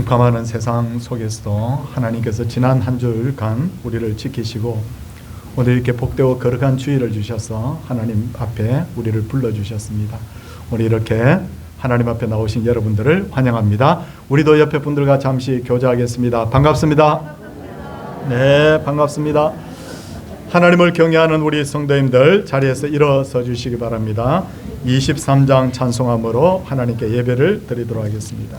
캄캄하는 세상 속에서도 하나님께서 지난 한 주간 우리를 지키시고 오늘 이렇게 복되고 거룩한 주일을 주셔서 하나님 앞에 우리를 불러주셨습니다. 오늘 이렇게 하나님 앞에 나오신 여러분들을 환영합니다. 우리도 옆에 분들과 잠시 교제하겠습니다. 반갑습니다. 네, 반갑습니다. 하나님을 경외하는 우리 성도님들 자리에서 일어서 주시기 바랍니다. 23장 찬송함으로 하나님께 예배를 드리도록 하겠습니다.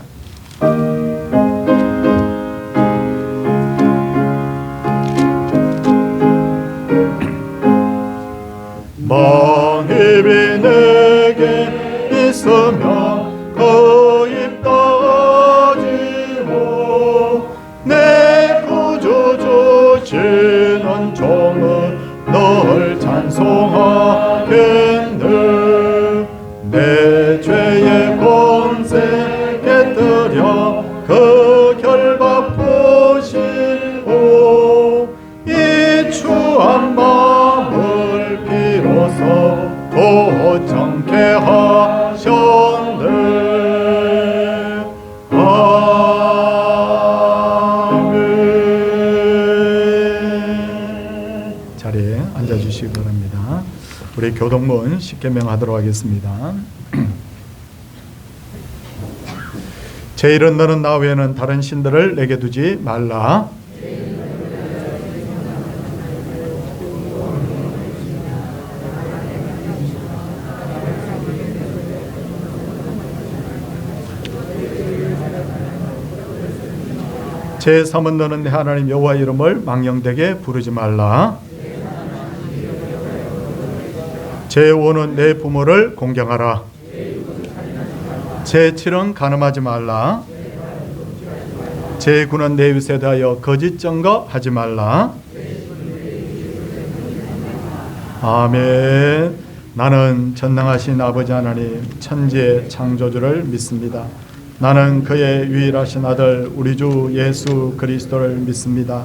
만입이 내게 있으면 그 입 다지고 내 구주 주시는 종은 널 찬송하겠네. 내 죄의 권세 깨뜨려 그 결박 부시고 이 추한 마음을 비로소 고정케 하셨네. 아멘. 자리에 앉아주시기 바랍니다. 우리 교동문 십계명 하도록 하겠습니다. 제 이른 너는 나 외에는 다른 신들을 내게 두지 말라. 제3은 너는 내 하나님 여호와 이름을 망령되게 부르지 말라. 제5는 내 부모를 공경하라. 제7은 간음하지 말라. 제9는 내 이웃에 대하여 거짓 증거하지 말라. 아멘. 나는 전능하신 아버지 하나님 천지의 창조주를 믿습니다. 나는 그의 유일하신 아들 우리 주 예수 그리스도를 믿습니다.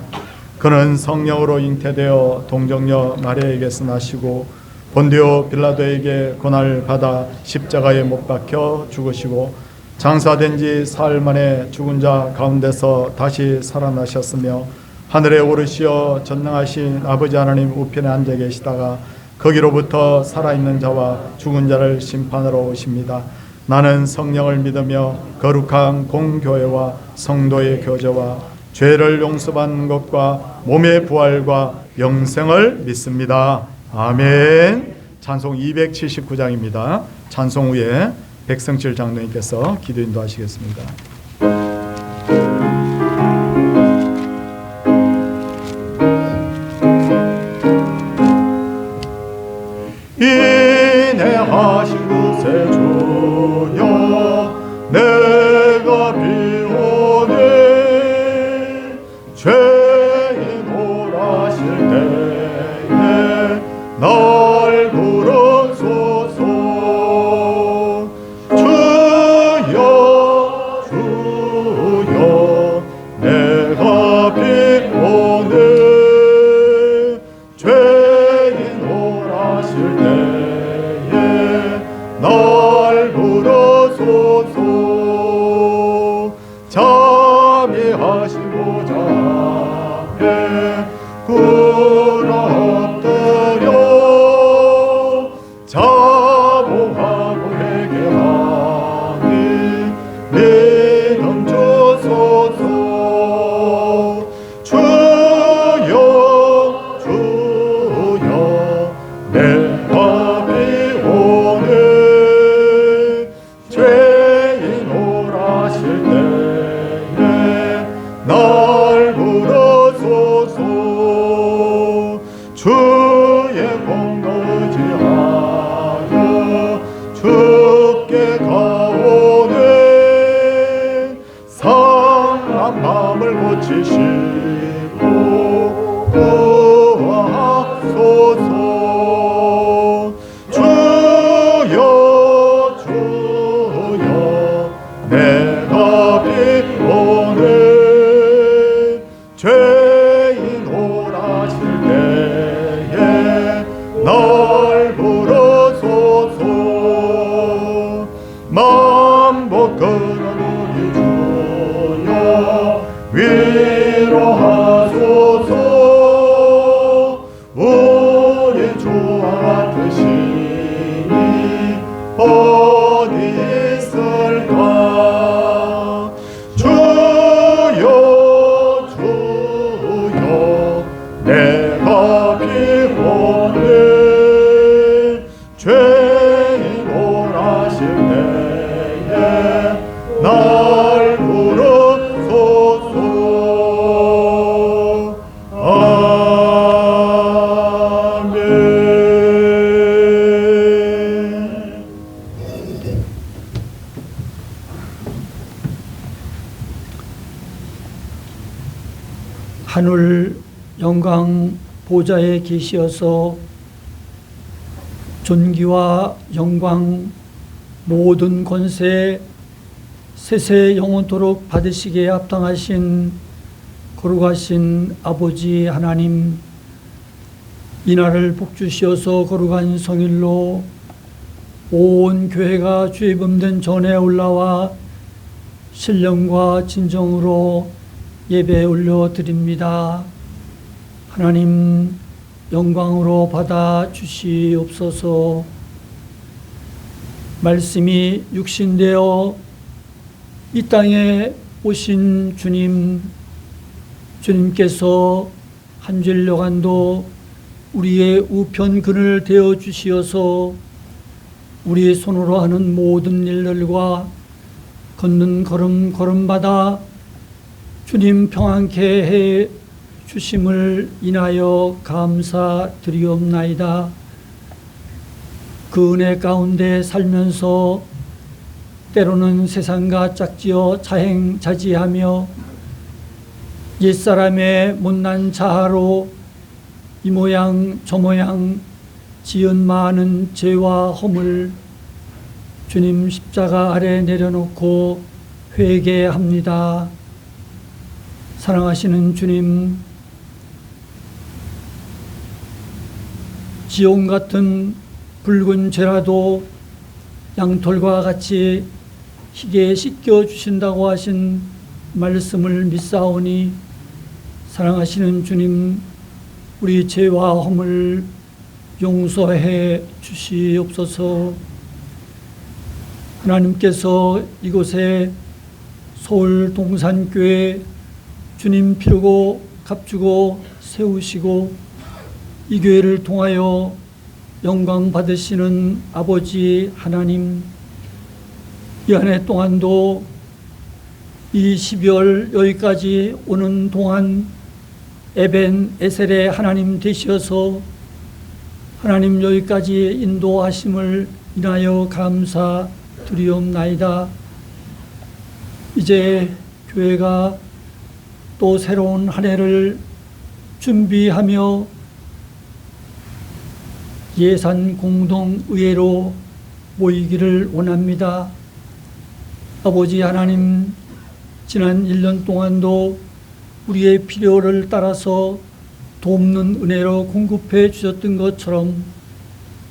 그는 성령으로 잉태되어 동정녀 마리아에게서 나시고 본디오 빌라도에게 고난을 받아 십자가에 못 박혀 죽으시고 장사된 지 사흘 만에 죽은 자 가운데서 다시 살아나셨으며 하늘에 오르시어 전능하신 아버지 하나님 우편에 앉아 계시다가 거기로부터 살아있는 자와 죽은 자를 심판하러 오십니다. 나는 성령을 믿으며 거룩한 공교회와 성도의 교제와 죄를 용서받는 것과 몸의 부활과 영생을 믿습니다. 아멘. 찬송 279장입니다. 찬송 후에 백성칠 장로님께서 기도 인도하시겠습니다. 인내하신 구세 주여 내가 비오네. 죄인 오라실 때에 날 부르소서. 주여 주여 내가 비오네. 죄인 오라실 때에 날 부르소서. 자비하시고자 앞에 꿇어 엎드려 자복하고 회개하니 믿음 주소서. 주여 주여 내가 비오네. 죄인 오라실 때에 날 부르소서. 주의 공 의지하여 주께 가오네. 상한 마음을 고치시고 구하소서. 주여 주여 내가 비오네. 죄인 오라실 때에 날 부르소서. 만복 끊은 우리 주여 위로하소서. 우리 주 같으시니 어디 있을까. 주여 주여 내가 피곤해 죄인 원하실 때에 날 부르소서. 아멘. 하늘 영광 보좌에 계시어서 존귀와 영광 모든 권세 세세 영원토록 받으시기에 합당하신 거룩하신 아버지 하나님, 이날을 복주시어서 거룩한 성일로 온 교회가 주의 범된 전에 올라와 신령과 진정으로 예배 올려드립니다. 하나님 영광으로 받아 주시옵소서. 말씀이 육신되어 이 땅에 오신 주님께서 한 주일여간도 우리의 우편 그늘 되어 주시어서 우리의 손으로 하는 모든 일들과 걷는 걸음마다 주님 평안케 해 주심을 인하여 감사드리옵나이다. 그 은혜 가운데 살면서 때로는 세상과 짝지어 자행자지하며 옛사람의 못난 자아로 이 모양 저 모양 지은 많은 죄와 허물 주님 십자가 아래 내려놓고 회개합니다. 사랑하시는 주님, 지옥 같은 붉은 죄라도 양털과 같이 희게 씻겨 주신다고 하신 말씀을 믿사오니 사랑하시는 주님, 우리 죄와 허물 용서해 주시옵소서. 하나님께서 이곳에 서울 동산교회 주님 피르고 값주고 세우시고 이 교회를 통하여 영광 받으시는 아버지 하나님, 이 한 해 동안도 이 12월 여기까지 오는 동안 에벤 에셀의 하나님 되시어서 하나님 여기까지 인도하심을 인하여 감사드리옵나이다. 이제 교회가 또 새로운 한 해를 준비하며 예산 공동의회로 모이기를 원합니다. 아버지 하나님, 지난 1년 동안도 우리의 필요를 따라서 돕는 은혜로 공급해 주셨던 것처럼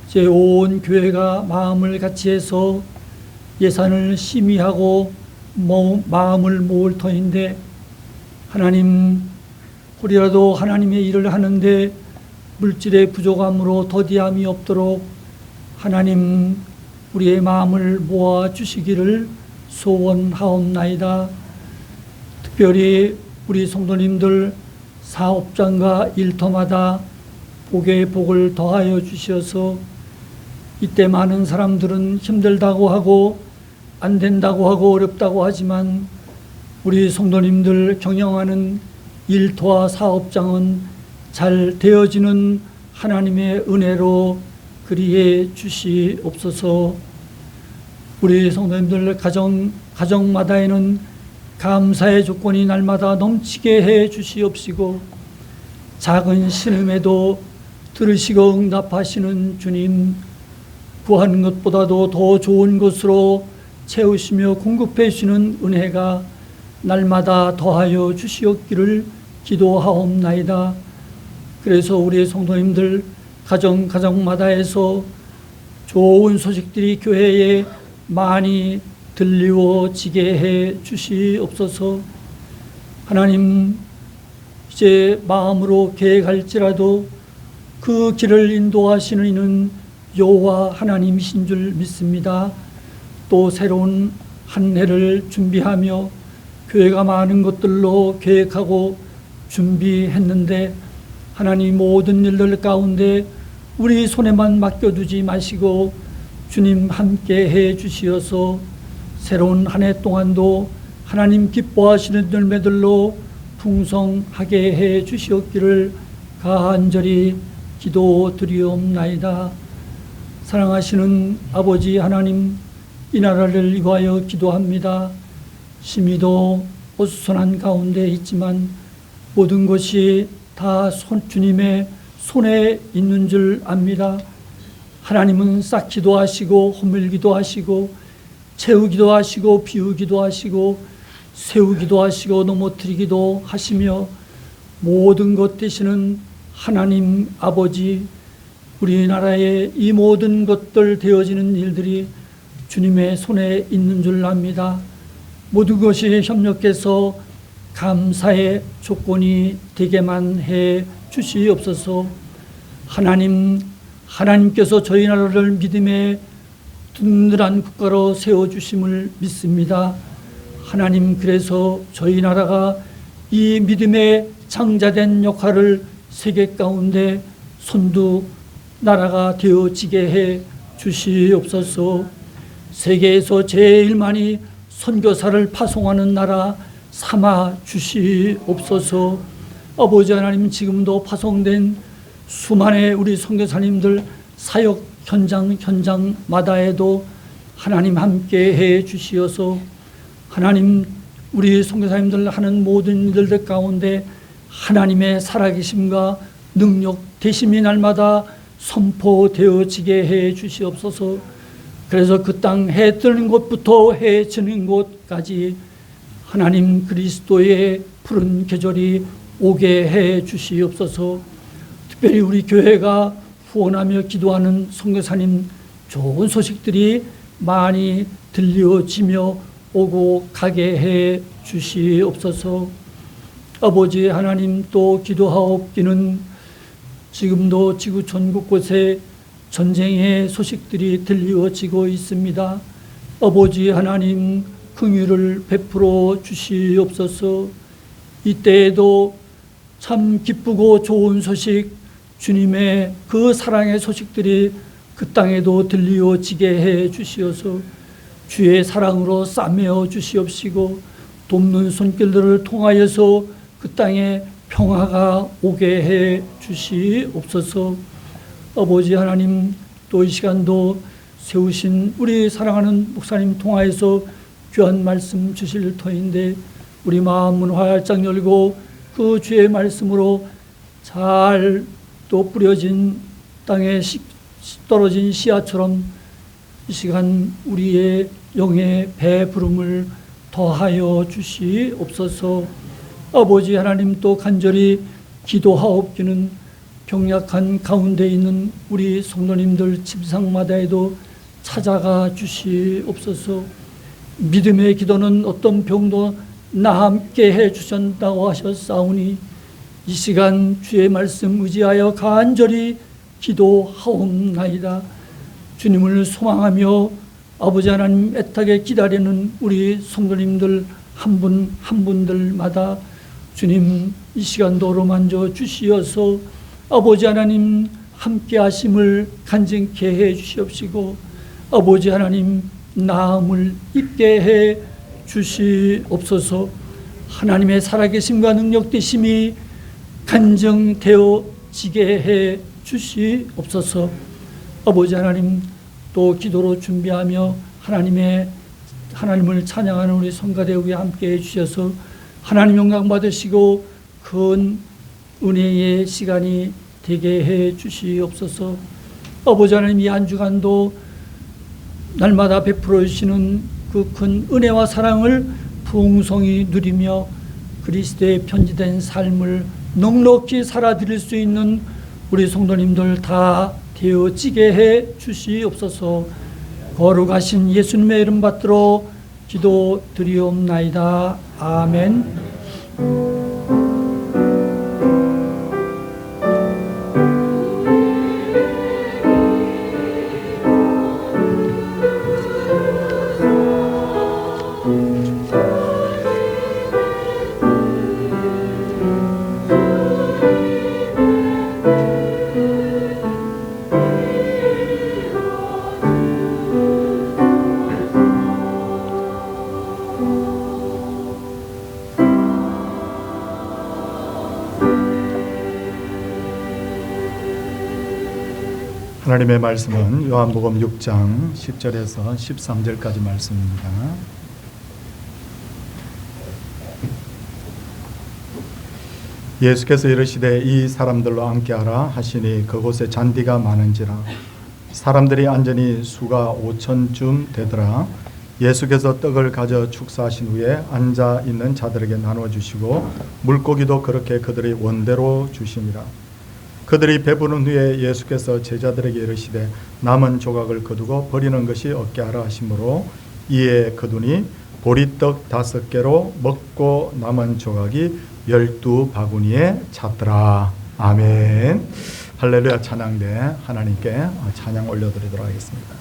제 온 교회가 마음을 같이해서 예산을 심의하고 마음을 모을 터인데 하나님, 혹이라도 하나님의 일을 하는데 물질의 부족함으로 더디함이 없도록 하나님 우리의 마음을 모아 주시기를 소원하옵나이다. 특별히 우리 성도님들 사업장과 일터마다 복에 복을 더하여 주셔서 이때 많은 사람들은 힘들다고 하고 안 된다고 하고 어렵다고 하지만 우리 성도님들 경영하는 일터와 사업장은 잘 되어지는 하나님의 은혜로 그리해 주시옵소서. 우리 성도님들 가정마다에는 감사의 조건이 날마다 넘치게 해 주시옵시고 작은 신음에도 들으시고 응답하시는 주님, 구하는 것보다도 더 좋은 것으로 채우시며 공급해 주시는 은혜가 날마다 더하여 주시옵기를 기도하옵나이다. 그래서 우리 성도님들 가정마다에서 좋은 소식들이 교회에 많이 들리워지게 해 주시옵소서. 하나님, 이제 마음으로 계획할지라도 그 길을 인도하시는 이는 여호와 하나님이신 줄 믿습니다. 또 새로운 한 해를 준비하며 교회가 많은 것들로 계획하고 준비했는데 하나님, 모든 일들 가운데 우리 손에만 맡겨두지 마시고 주님 함께 해 주시어서 새로운 한 해 동안도 하나님 기뻐하시는 열매들로 풍성하게 해 주시옵기를 간절히 기도드리옵나이다. 사랑하시는 아버지 하나님, 이 나라를 위하여 기도합니다. 심히도 어수선한 가운데 있지만 모든 것이 다 주님의 손에 있는 줄 압니다. 하나님은 쌓기도 하시고 허물기도 하시고 채우기도 하시고 비우기도 하시고 세우기도 하시고 넘어뜨리기도 하시며 모든 것 되시는 하나님 아버지, 우리나라의 이 모든 것들 되어지는 일들이 주님의 손에 있는 줄 압니다. 모든 것이 협력해서 감사의 조건이 되게만 해 주시옵소서. 하나님께서 저희 나라를 믿음의 든든한 국가로 세워주심을 믿습니다. 하나님, 그래서 저희 나라가 이 믿음의 장자된 역할을 세계 가운데 선두 나라가 되어지게 해 주시옵소서. 세계에서 제일 많이 선교사를 파송하는 나라 삼아 주시옵소서. 아버지 하나님, 지금도 파송된 수많은 우리 선교사님들 사역 현장마다에도 하나님 함께 해 주시어서 하나님, 우리 선교사님들 하는 모든 일들 가운데 하나님의 살아계심과 능력 되심이 날마다 선포되어지게 해 주시옵소서. 그래서 그 땅 해 뜨는 곳부터 해 지는 곳까지 하나님 그리스도의 푸른 계절이 오게 해 주시옵소서. 특별히 우리 교회가 후원하며 기도하는 선교사님 좋은 소식들이 많이 들려지며 오고 가게 해 주시옵소서. 아버지 하나님, 또 기도하옵기는 지금도 지구 전 곳곳에 전쟁의 소식들이 들려지고 있습니다. 아버지 하나님, 긍휼을 베풀어 주시옵소서. 이때에도 참 기쁘고 좋은 소식, 주님의 그 사랑의 소식들이 그 땅에도 들려지게 해 주시어서 주의 사랑으로 싸매어 주시옵시고 돕는 손길들을 통하여서 그 땅에 평화가 오게 해 주시옵소서. 아버지 하나님, 또 이 시간도 세우신 우리 사랑하는 목사님 통하여서 귀한 말씀 주실 터인데 우리 마음은 활짝 열고 그 주의 말씀으로 잘 또 뿌려진 땅에 떨어진 씨앗처럼 이 시간 우리의 영의 배부름을 더하여 주시옵소서. 아버지 하나님, 또 간절히 기도하옵기는 병약한 가운데 있는 우리 성도님들 집상마다에도 찾아가 주시옵소서. 믿음의 기도는 어떤 병도 나 함께 해 주셨다고 하셨사오니 이 시간 주의 말씀 의지하여 간절히 기도하옵나이다. 주님을 소망하며 아버지 하나님 애타게 기다리는 우리 성도님들 한 분 한 분들마다 주님 이 시간도 어루만져 주시어서 아버지 하나님 함께 하심을 간증케 해 주시옵시고 아버지 하나님 나음을 입게 해 주시옵소서. 하나님의 살아계심과 능력되심이 간증되어지게 해 주시옵소서. 아버지 하나님, 또 기도로 준비하며 하나님을 찬양하는 우리 성가대우에 함께 해주셔서 하나님 영광 받으시고 큰 은혜의 시간이 되게 해 주시옵소서. 아버지 하나님, 이 한 주간도 날마다 베풀어 주시는 그 큰 은혜와 사랑을 풍성히 누리며 그리스도의 편지된 삶을 넉넉히 살아드릴 수 있는 우리 성도님들 다 되어지게 해 주시옵소서. 거룩하신 예수님의 이름 받들어 기도드리옵나이다. 아멘. 하나님의 말씀은 요한복음 6장 10절에서 13절까지 말씀입니다. 예수께서 이르시되 이 사람들로 함께하라 하시니 그곳에 잔디가 많은지라 사람들이 앉으니 수가 5,000쯤 되더라. 예수께서 떡을 가져 축사하신 후에 앉아 있는 자들에게 나누어 주시고 물고기도 그렇게 그들이 원대로 주시니라. 그들이 배부른 후에 예수께서 제자들에게 이르시되 남은 조각을 거두고 버리는 것이 없게 하라 하시므로 이에 거두니 보리떡 5개로 먹고 남은 조각이 12바구니에 찼더라. 아멘. 할렐루야. 찬양대 하나님께 찬양 올려드리도록 하겠습니다.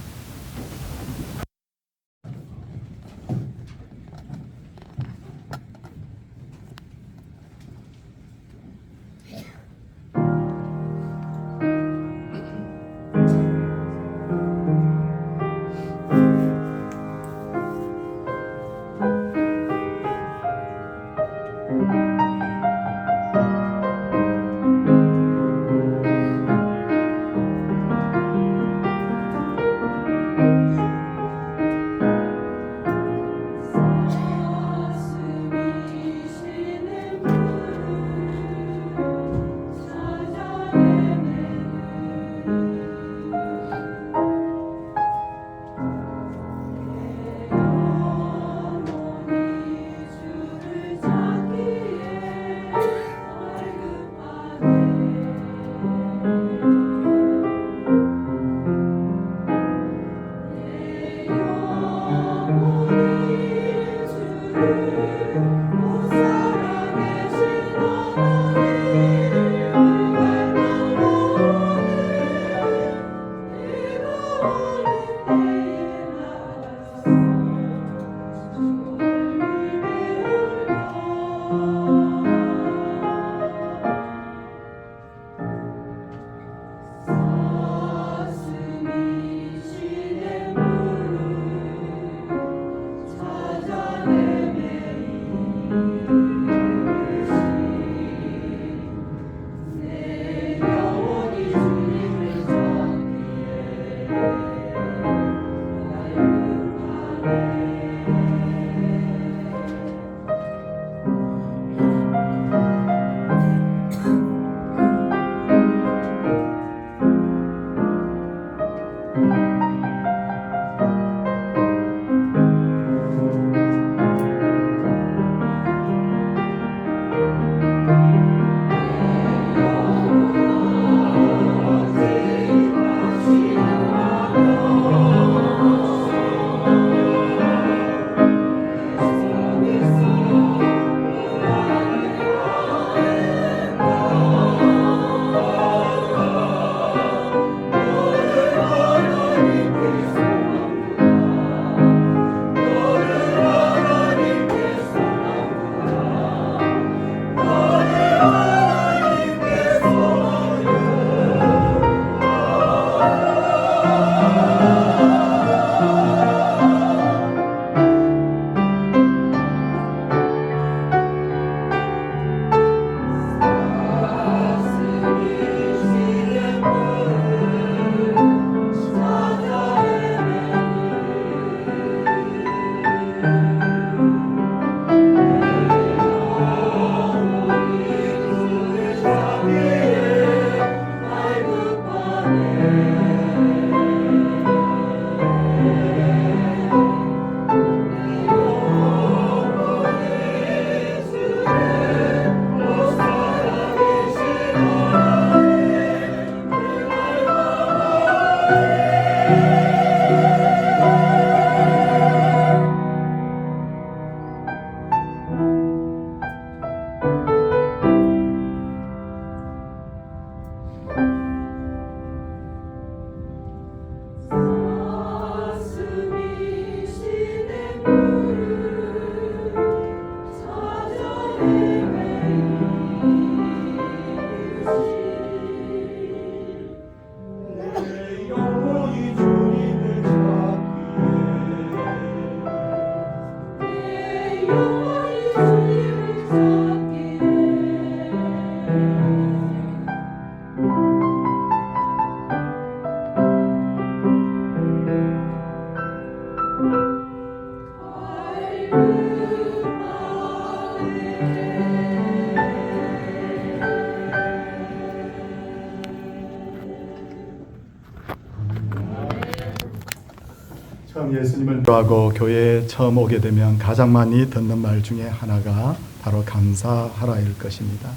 예수님을 하고 교회에 처음 오게 되면 가장 많이 듣는 말 중에 하나가 바로 감사하라일 것입니다.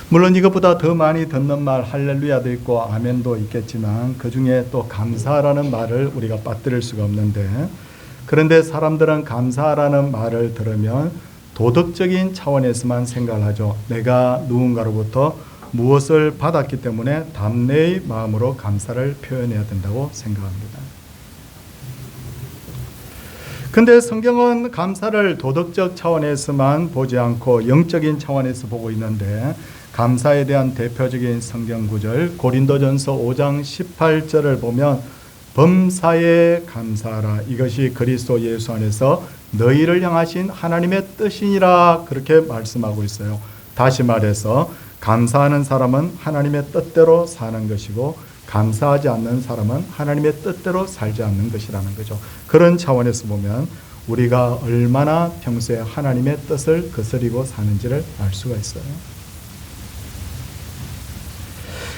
물론 이것보다 더 많이 듣는 말 할렐루야도 있고 아멘도 있겠지만 그 중에 또 감사라는 말을 우리가 빠뜨릴 수가 없는데, 그런데 사람들은 감사라는 말을 들으면 도덕적인 차원에서만 생각을 하죠. 내가 누군가로부터 무엇을 받았기 때문에 담내의 마음으로 감사를 표현해야 된다고 생각합니다. 근데 성경은 감사를 도덕적 차원에서만 보지 않고 영적인 차원에서 보고 있는데, 감사에 대한 대표적인 성경 구절 고린도전서 5장 18절을 보면 범사에 감사하라, 이것이 그리스도 예수 안에서 너희를 향하신 하나님의 뜻이니라, 그렇게 말씀하고 있어요. 다시 말해서 감사하는 사람은 하나님의 뜻대로 사는 것이고 감사하지 않는 사람은 하나님의 뜻대로 살지 않는 것이라는 거죠. 그런 차원에서 보면 우리가 얼마나 평소에 하나님의 뜻을 거스리고 사는지를 알 수가 있어요.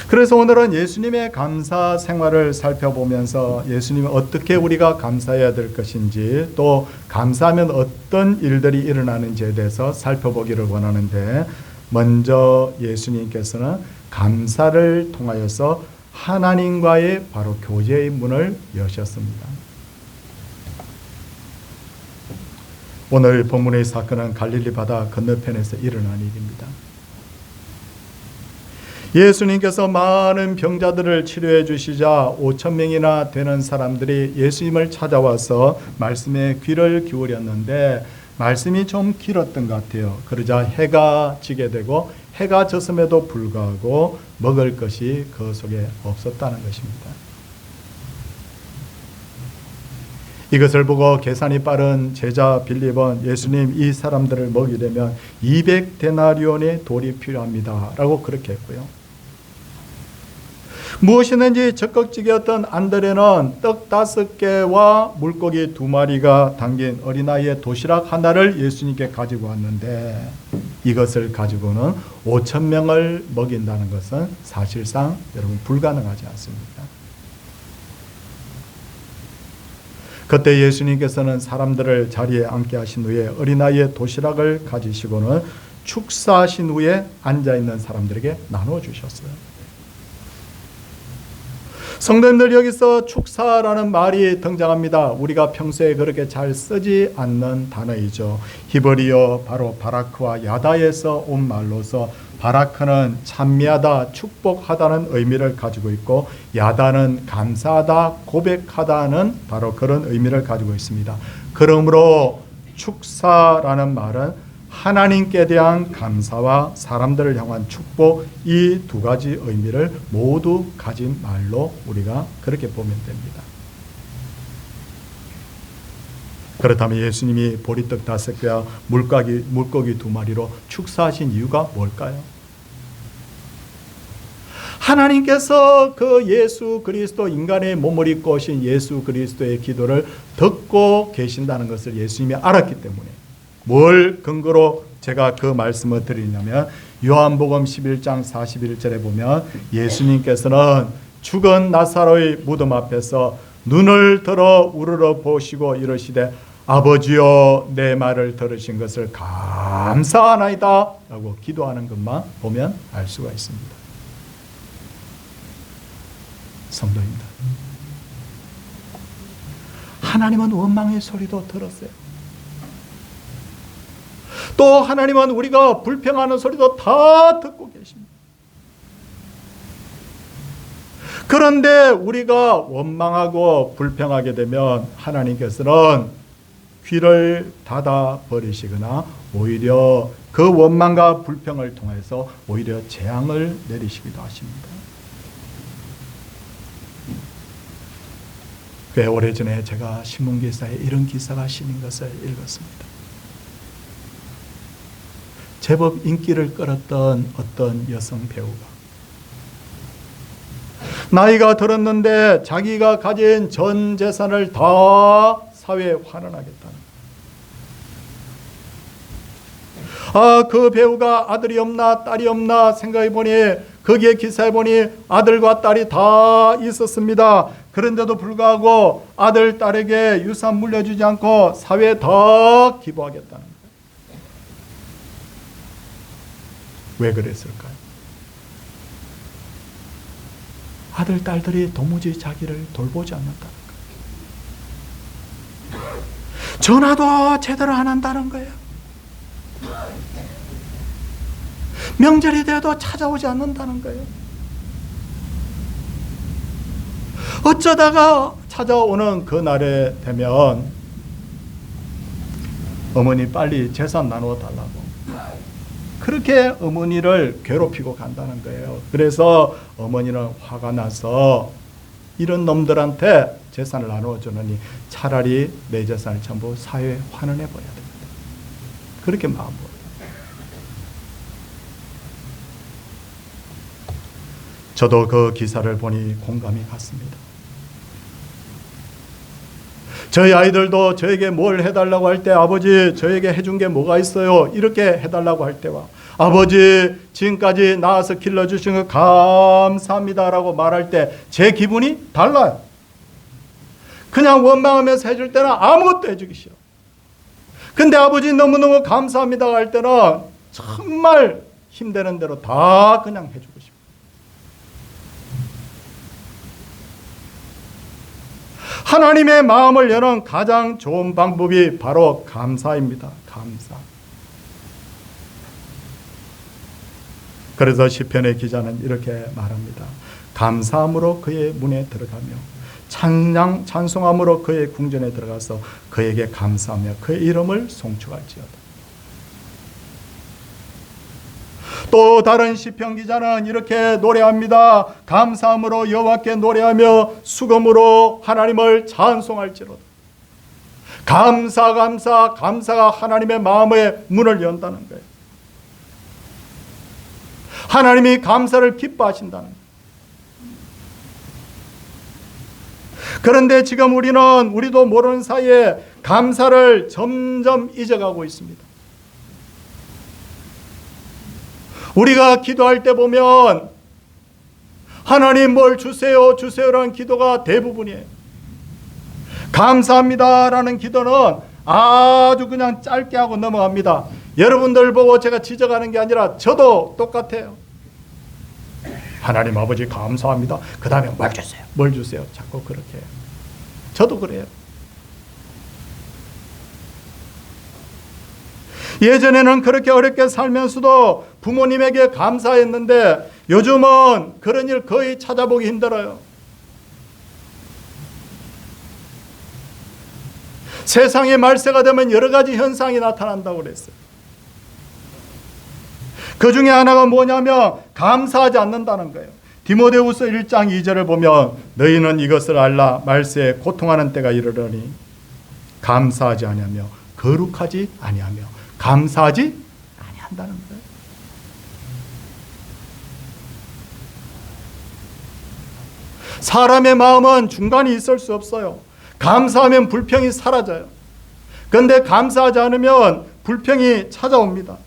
그래서 오늘은 예수님의 감사 생활을 살펴보면서 예수님이 어떻게 우리가 감사해야 될 것인지, 또 감사하면 어떤 일들이 일어나는지에 대해서 살펴보기를 원하는데, 먼저 예수님께서는 감사를 통하여서 하나님과의 바로 교제의 문을 여셨습니다. 오늘 본문의 사건은 갈릴리 바다 건너편에서 일어난 일입니다. 예수님께서 많은 병자들을 치료해 주시자 5,000명이나 되는 사람들이 예수님을 찾아와서 말씀에 귀를 기울였는데 말씀이 좀 길었던 것 같아요. 그러자 해가 지게 되고 해가 졌음에도 불구하고 먹을 것이 그 속에 없었다는 것입니다. 이것을 보고 계산이 빠른 제자 빌립은 예수님, 이 사람들을 먹이려면 200데나리온의 돌이 필요합니다 라고 그렇게 했고요. 무엇이든지 적극적이었던 안드레는 떡 5개와 물고기 2마리가 담긴 어린아이의 도시락 하나를 예수님께 가지고 왔는데, 이것을 가지고는 5,000명을 먹인다는 것은 사실상 여러분 불가능하지 않습니까? 그때 예수님께서는 사람들을 자리에 앉게 하신 후에 어린아이의 도시락을 가지시고는 축사하신 후에 앉아있는 사람들에게 나눠 주셨어요. 성도님들, 여기서 축사라는 말이 등장합니다. 우리가 평소에 그렇게 잘 쓰지 않는 단어이죠. 히브리어 바로 바라크와 야다에서 온 말로서, 바라크는 찬미하다, 축복하다는 의미를 가지고 있고, 야다는 감사하다, 고백하다는 바로 그런 의미를 가지고 있습니다. 그러므로 축사라는 말은 하나님께 대한 감사와 사람들을 향한 축복, 이 두 가지 의미를 모두 가진 말로 우리가 그렇게 보면 됩니다. 그렇다면 예수님이 보리떡 5개와 물고기 2마리로 축사하신 이유가 뭘까요? 하나님께서 그 예수 그리스도, 인간의 몸을 입고 오신 예수 그리스도의 기도를 듣고 계신다는 것을 예수님이 알았기 때문에, 뭘 근거로 제가 그 말씀을 드리냐면, 요한복음 11장 41절에 보면 예수님께서는 죽은 라사로의 무덤 앞에서 눈을 들어 우러러 보시고 이러시되, 아버지여, 내 말을 들으신 것을 감사하나이다 라고 기도하는 것만 보면 알 수가 있습니다. 성도입니다, 하나님은 원망의 소리도 들었어요. 또 하나님은 우리가 불평하는 소리도 다 듣고 계십니다. 그런데 우리가 원망하고 불평하게 되면 하나님께서는 귀를 닫아 버리시거나 오히려 그 원망과 불평을 통해서 오히려 재앙을 내리시기도 하십니다. 꽤 오래전에 제가 신문기사에 이런 기사가 실린 것을 읽었습니다. 제법 인기를 끌었던 어떤 여성 배우가 나이가 들었는데 자기가 가진 전 재산을 다 사회에 환원하겠다는, 그 배우가 아들이 없나 딸이 없나 생각해 보니, 거기에 기사해 보니 아들과 딸이 다 있었습니다. 그런데도 불구하고 아들, 딸에게 유산 물려주지 않고 사회에 더 기부하겠다는 거예요. 왜 그랬을까요? 아들, 딸들이 도무지 자기를 돌보지 않는다는 거예요. 전화도 제대로 안 한다는 거예요. 명절이 돼도 찾아오지 않는다는 거예요. 어쩌다가 찾아오는 그 날에 되면 어머니 빨리 재산 나누어 달라고 그렇게 어머니를 괴롭히고 간다는 거예요. 그래서 어머니는 화가 나서 이런 놈들한테 재산을 나누어 주느니 차라리 내 재산을 전부 사회에 환원해 버려야 됩니다. 그렇게 마음 먹어요. 저도 그 기사를 보니 공감이 갔습니다. 저희 아이들도 저에게 뭘 해달라고 할 때 아버지 저에게 해준 게 뭐가 있어요? 이렇게 해달라고 할 때와 아버지 지금까지 낳아서 길러주신 거 감사합니다라고 말할 때 제 기분이 달라요. 그냥 원망하면서 해줄 때는 아무것도 해주기 싫어. 근데 아버지 너무너무 감사합니다 할 때는 정말 힘되는 대로 다 그냥 해주고 싶어요. 하나님의 마음을 여는 가장 좋은 방법이 바로 감사입니다. 감사. 그래서 시편의 기자는 이렇게 말합니다. 감사함으로 그의 문에 들어가며 찬송함으로 그의 궁전에 들어가서 그에게 감사하며 그의 이름을 송축할지어다. 또 다른 시편 기자는 이렇게 노래합니다. 감사함으로 여호와께 노래하며 수금으로 하나님을 찬송할지로다. 감사가 하나님의 마음의 문을 연다는 거예요. 하나님이 감사를 기뻐하신다는 거예요. 그런데 지금 우리도 모르는 사이에 감사를 점점 잊어가고 있습니다. 우리가 기도할 때 보면 하나님 뭘 주세요 주세요라는 기도가 대부분이에요. 감사합니다라는 기도는 아주 그냥 짧게 하고 넘어갑니다. 여러분들 보고 제가 지적하는 게 아니라 저도 똑같아요. 하나님 아버지 감사합니다. 그 다음에 뭘 주세요? 뭘 주세요? 자꾸 그렇게 해요. 저도 그래요. 예전에는 그렇게 어렵게 살면서도 부모님에게 감사했는데 요즘은 그런 일 거의 찾아보기 힘들어요. 세상의 말세가 되면 여러 가지 현상이 나타난다고 그랬어요. 그 중에 하나가 뭐냐면 감사하지 않는다는 거예요. 디모데후서 1장 2절을 보면 너희는 이것을 알라 말세에 고통하는 때가 이르러니 감사하지 아니하며 거룩하지 아니하며 감사하지 아니한다는 거예요. 사람의 마음은 중간이 있을 수 없어요. 감사하면 불평이 사라져요. 그런데 감사하지 않으면 불평이 찾아옵니다.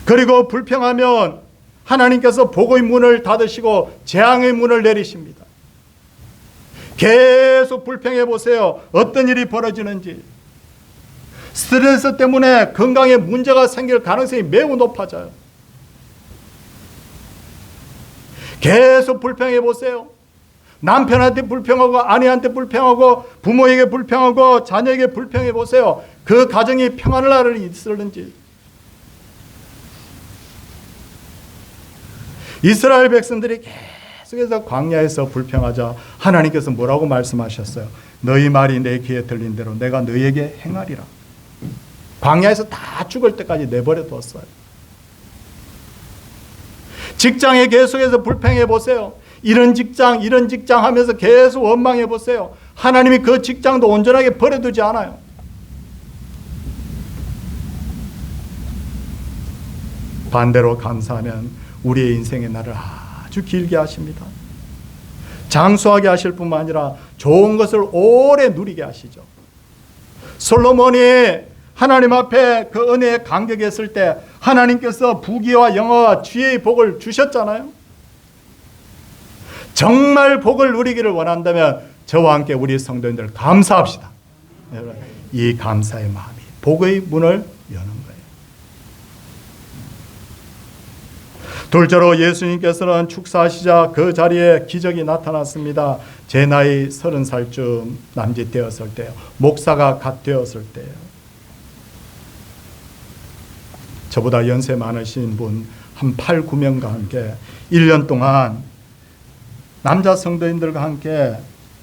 그리고 불평하면 하나님께서 복의 문을 닫으시고 재앙의 문을 내리십니다. 계속 불평해 보세요. 어떤 일이 벌어지는지. 스트레스 때문에 건강에 문제가 생길 가능성이 매우 높아져요. 계속 불평해 보세요. 남편한테 불평하고 아내한테 불평하고 부모에게 불평하고 자녀에게 불평해 보세요. 그 가정이 평안할 날이 있을는지. 이스라엘 백성들이 계속해서 광야에서 불평하자 하나님께서 뭐라고 말씀하셨어요? 너희 말이 내 귀에 들린 대로 내가 너희에게 행하리라. 광야에서 다 죽을 때까지 내버려 뒀어요. 직장에 계속해서 불평해 보세요. 이런 직장 하면서 계속 원망해 보세요. 하나님이 그 직장도 온전하게 버려두지 않아요. 반대로 감사하면 우리의 인생의 날을 아주 길게 하십니다. 장수하게 하실 뿐만 아니라 좋은 것을 오래 누리게 하시죠. 솔로몬이 하나님 앞에 그 은혜에 감격했을 때 하나님께서 부귀와 영화와 지혜의 복을 주셨잖아요. 정말 복을 누리기를 원한다면 저와 함께 우리 성도님들 감사합시다. 여러분, 이 감사의 마음이 복의 문을 여는 거예요. 둘째로 예수님께서는 축사하시자 그 자리에 기적이 나타났습니다. 제 나이 30살쯤 남짓 되었을 때요. 목사가 갓 되었을 때요. 저보다 연세 많으신 분 한 8, 9명과 함께 1년 동안 남자 성도인들과 함께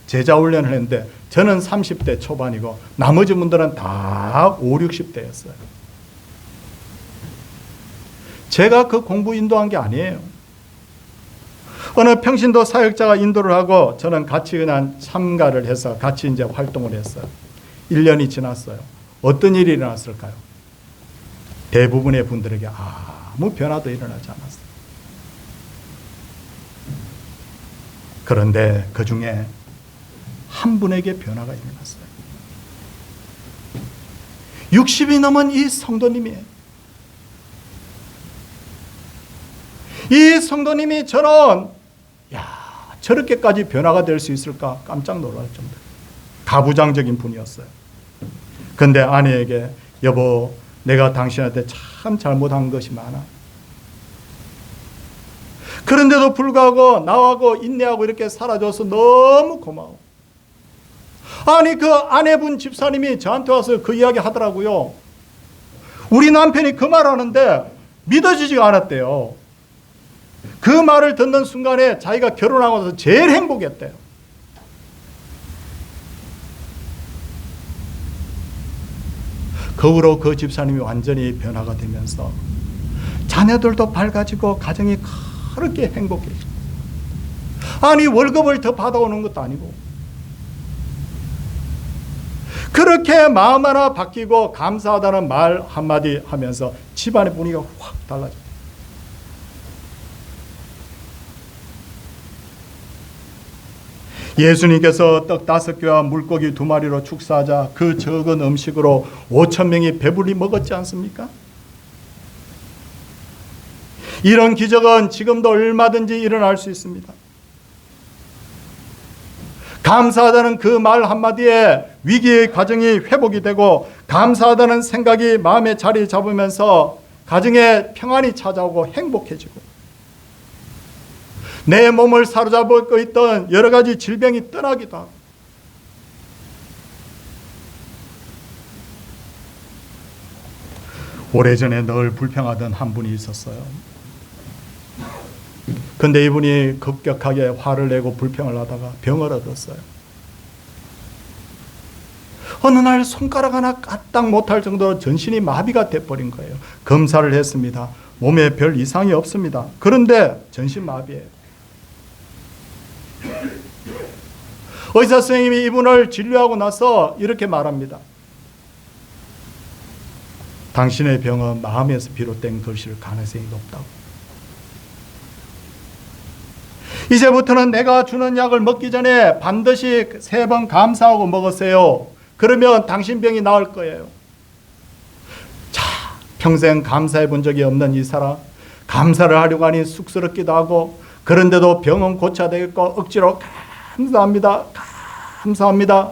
제자 훈련을 했는데 저는 30대 초반이고 나머지 분들은 다 5, 60대였어요. 제가 그 공부 인도한 게 아니에요. 어느 평신도 사역자가 인도를 하고 저는 같이 그냥 참가를 해서 같이 이제 활동을 했어요. 1년이 지났어요. 어떤 일이 일어났을까요? 대부분의 분들에게 아무 변화도 일어나지 않았어요. 그런데 그 중에 한 분에게 변화가 일어났어요. 60이 넘은 이 성도님이에요. 이 성도님이 저는 저렇게까지 변화가 될 수 있을까 깜짝 놀랄 정도예요. 가부장적인 분이었어요. 그런데 아내에게 여보 내가 당신한테 참 잘못한 것이 많아. 그런데도 불구하고 나하고 인내하고 이렇게 살아줘서 너무 고마워. 아니 그 아내분 집사님이 저한테 와서 그 이야기 하더라고요. 우리 남편이 그 말 하는데 믿어지지가 않았대요. 그 말을 듣는 순간에 자기가 결혼하고 나서 제일 행복했대요. 그 후로 그 집사님이 완전히 변화가 되면서 자녀들도 밝아지고 가정이 그렇게 행복해지고, 아니 월급을 더 받아오는 것도 아니고 그렇게 마음 하나 바뀌고 감사하다는 말 한마디 하면서 집안의 분위기가 확 달라져요. 예수님께서 떡 5개와 물고기 2마리로 축사하자 그 적은 음식으로 5,000명이 배불리 먹었지 않습니까? 이런 기적은 지금도 얼마든지 일어날 수 있습니다. 감사하다는 그 말 한마디에 위기의 가정이 회복이 되고 감사하다는 생각이 마음에 자리 잡으면서 가정에 평안이 찾아오고 행복해지고 내 몸을 사로잡고 있던 여러 가지 질병이 떠나기도 하고, 오래전에 늘 불평하던 한 분이 있었어요. 근데 이분이 급격하게 화를 내고 불평을 하다가 병을 얻었어요. 어느 날 손가락 하나 까딱 못할 정도로 전신이 마비가 돼버린 거예요. 검사를 했습니다. 몸에 별 이상이 없습니다. 그런데 전신 마비예요. 의사 선생님이 이분을 진료하고 나서 이렇게 말합니다. 당신의 병은 마음에서 비롯된 것일 가능성이 높다고. 이제부터는 내가 주는 약을 먹기 전에 반드시 3번 감사하고 먹으세요. 그러면 당신 병이 나을 거예요. 자, 평생 감사해 본 적이 없는 이 사람, 감사를 하려고 하니 쑥스럽기도 하고, 그런데도 병은 고쳐야 되겠고 억지로 감사합니다, 감사합니다,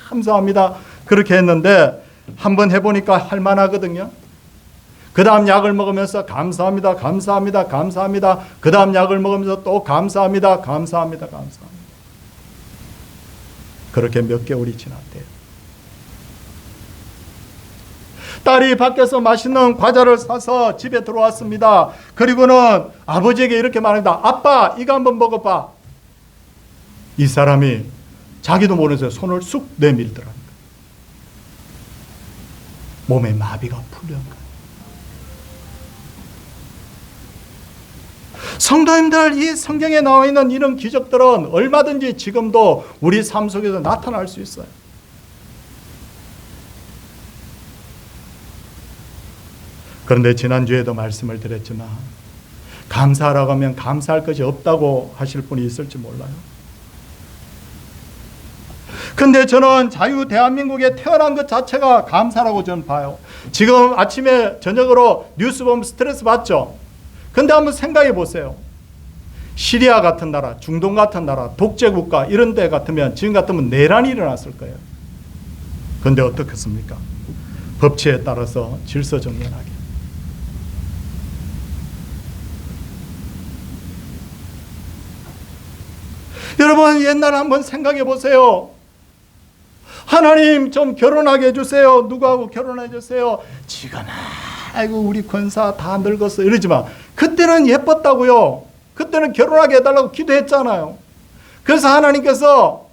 감사합니다 그렇게 했는데 한번 해보니까 할만하거든요. 그 다음 약을 먹으면서 감사합니다, 감사합니다, 감사합니다. 그 다음 약을 먹으면서 또 감사합니다, 감사합니다, 감사합니다. 그렇게 몇 개월이 지났대요. 딸이 밖에서 맛있는 과자를 사서 집에 들어왔습니다. 그리고는 아버지에게 이렇게 말합니다. 아빠, 이거 한번 먹어봐. 이 사람이 자기도 모르면서 손을 쑥 내밀더랍니다. 몸에 마비가 풀린 거예요. 성도님들, 이 성경에 나와 있는 이런 기적들은 얼마든지 지금도 우리 삶 속에서 나타날 수 있어요. 그런데 지난주에도 말씀을 드렸지만 감사하라고 하면 감사할 것이 없다고 하실 분이 있을지 몰라요. 근데 저는 자유 대한민국에 태어난 것 자체가 감사라고 저는 봐요. 지금 아침에 저녁으로 뉴스 보면 스트레스 받죠? 근데 한번 생각해 보세요. 시리아 같은 나라, 중동 같은 나라, 독재국가 이런 데 같으면 지금 같으면 내란이 일어났을 거예요. 그런데 어떻겠습니까? 법치에 따라서 질서정연하게. 여러분, 옛날 한번 생각해 보세요. 하나님 좀 결혼하게 해주세요. 누구하고 결혼해 주세요. 지가 아이고 우리 권사 다 늙었어 이러지 마. 그때는 예뻤다고요. 그때는 결혼하게 해달라고 기도했잖아요. 그래서 하나님께서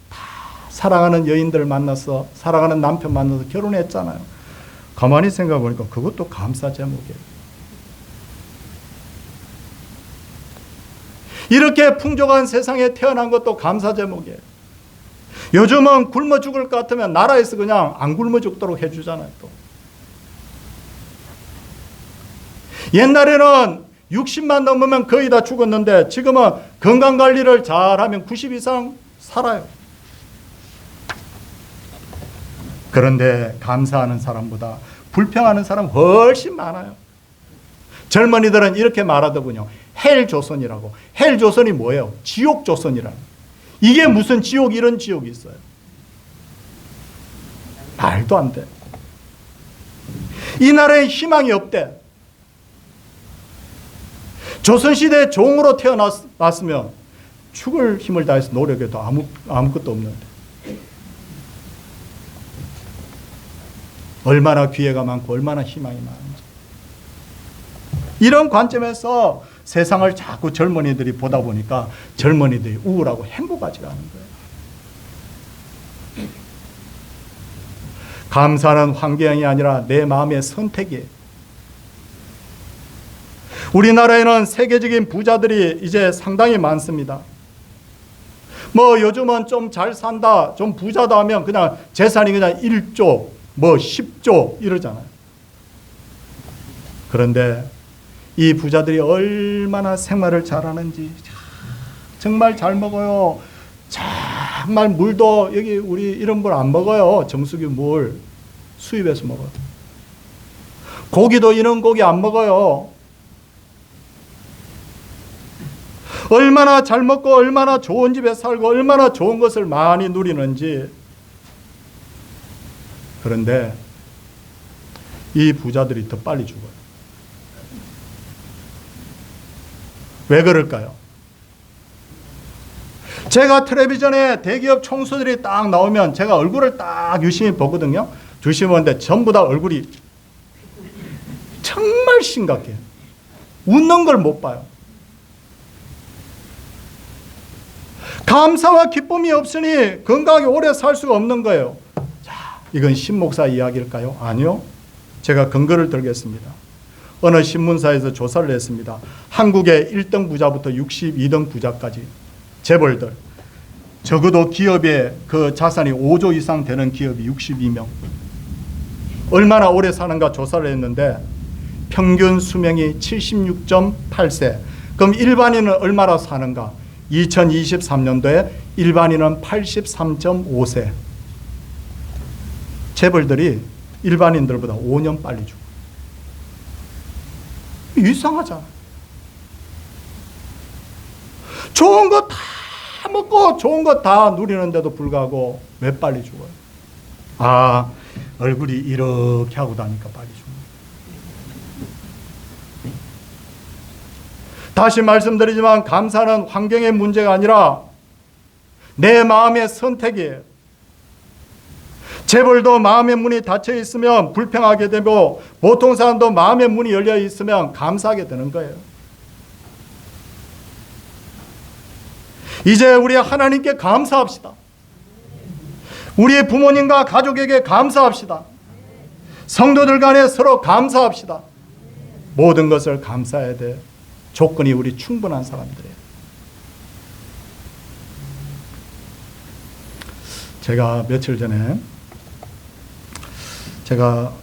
다 사랑하는 여인들 만나서 사랑하는 남편 만나서 결혼했잖아요. 가만히 생각해 보니까 그것도 감사 제목이에요. 이렇게 풍족한 세상에 태어난 것도 감사 제목이에요. 요즘은 굶어 죽을 것 같으면 나라에서 그냥 안 굶어 죽도록 해주잖아요. 또 옛날에는 60만 넘으면 거의 다 죽었는데 지금은 건강관리를 잘하면 90 이상 살아요. 그런데 감사하는 사람보다 불평하는 사람 훨씬 많아요. 젊은이들은 이렇게 말하더군요. 헬조선이라고. 헬조선이 뭐예요? 지옥조선이라는. 이게 무슨 지옥, 이런 지옥이 있어요. 말도 안 돼. 이 나라에 희망이 없대. 조선시대에 종으로 태어났으면 죽을 힘을 다해서 노력해도 아무것도 없는데. 얼마나 기회가 많고 얼마나 희망이 많은지. 이런 관점에서 세상을 자꾸 젊은이들이 보다 보니까 젊은이들이 우울하고 행복하지가 않은 거예요. 감사는 환경이 아니라 내 마음의 선택이에요. 우리나라에는 세계적인 부자들이 이제 상당히 많습니다. 뭐 요즘은 좀 잘 산다, 좀 부자다 하면 그냥 재산이 그냥 1조, 뭐 10조 이러잖아요. 그런데 이 부자들이 얼마나 생활을 잘하는지 정말 잘 먹어요. 정말 물도 여기 우리 이런 물 안 먹어요. 정수기 물 수입해서 먹어요. 고기도 이런 고기 안 먹어요. 얼마나 잘 먹고 얼마나 좋은 집에 살고 얼마나 좋은 것을 많이 누리는지. 그런데 이 부자들이 더 빨리 죽어요. 왜 그럴까요? 제가 텔레비전에 대기업 총수들이 딱 나오면 제가 얼굴을 딱 유심히 보거든요. 유심히 보는데 전부 다 얼굴이 정말 심각해요. 웃는 걸 못 봐요. 감사와 기쁨이 없으니 건강하게 오래 살 수가 없는 거예요. 자, 이건 신목사 이야기일까요? 아니요. 제가 근거를 들겠습니다. 어느 신문사에서 조사를 했습니다. 한국의 1등 부자부터 62등 부자까지 재벌들, 적어도 기업의 그 자산이 5조 이상 되는 기업이 62명. 얼마나 오래 사는가 조사를 했는데 평균 수명이 76.8세. 그럼 일반인은 얼마나 사는가? 2023년도에 일반인은 83.5세. 재벌들이 일반인들보다 5년 빨리 죽어. 이상하잖아. 좋은 거 다 먹고 좋은 거 다 누리는데도 불구하고 왜 빨리 죽어요? 아, 얼굴이 이렇게 하고 다니까 빨리 죽어요. 다시 말씀드리지만 감사는 환경의 문제가 아니라 내 마음의 선택이에요. 재벌도 마음의 문이 닫혀 있으면 불평하게 되고 보통 사람도 마음의 문이 열려 있으면 감사하게 되는 거예요. 이제 우리 하나님께 감사합시다. 우리의 부모님과 가족에게 감사합시다. 성도들 간에 서로 감사합시다. 모든 것을 감사해야 돼. 조건이 우리 충분한 사람들이에요. 제가 며칠 전에 제가